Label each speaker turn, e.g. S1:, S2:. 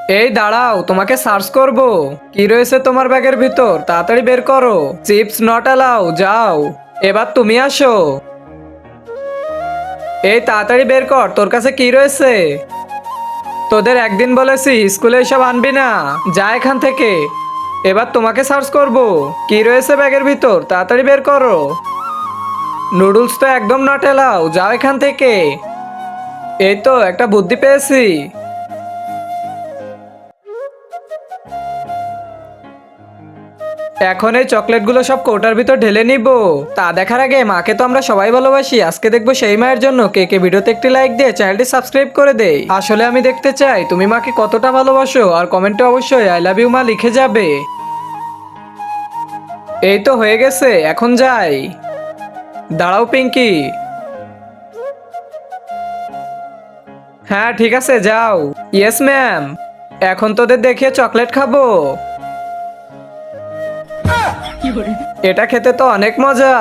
S1: এই দাঁড়াও, তোমাকে সার্চ করব। কি রয়েছে তোমার ব্যাগের ভিতর, তাড়াতাড়ি বের করো। চিপস নট অ্যালাউ, যাও। এবার তুমি আসো। এই তাড়াতাড়ি বের কর, তোর কাছে কি রয়েছে? তোদের একদিন বলেছি স্কুলে এসব আনবি না, যা এখান থেকে। এবার তোমাকে সার্চ করব। কি রয়েছে ব্যাগের ভিতর, তাড়াতাড়ি বের করো। নুডলস তো একদম নট এলাও, যাও এখান থেকে। এই তো একটা বুদ্ধি পেয়েছি। এখন এই চকলেটগুলো সব কৌটার ভিতর ঢেলে নিব। তা দেখার আগে মাকে তো আমরা সবাই ভালোবাসি, আজকে দেখবো সেই মায়ের জন্য কে কে ভিডিওতে একটি লাইক দিয়ে চ্যানেলটি সাবস্ক্রাইব করে দেই। আসলে আমি দেখতে চাই তুমি মাকে কতটা ভালোবাসো, আর কমেন্টে অবশ্যই আই লাভ ইউ মা লিখে যাবে। এই তো হয়ে গেছে, এখন যাই। দাঁড়াও পিঙ্কি। হ্যাঁ ঠিক আছে, যাও। Yes ma'am. এখন তোদের দেখিয়ে চকলেট খাবো। এটা খেতে তো অনেক মজা।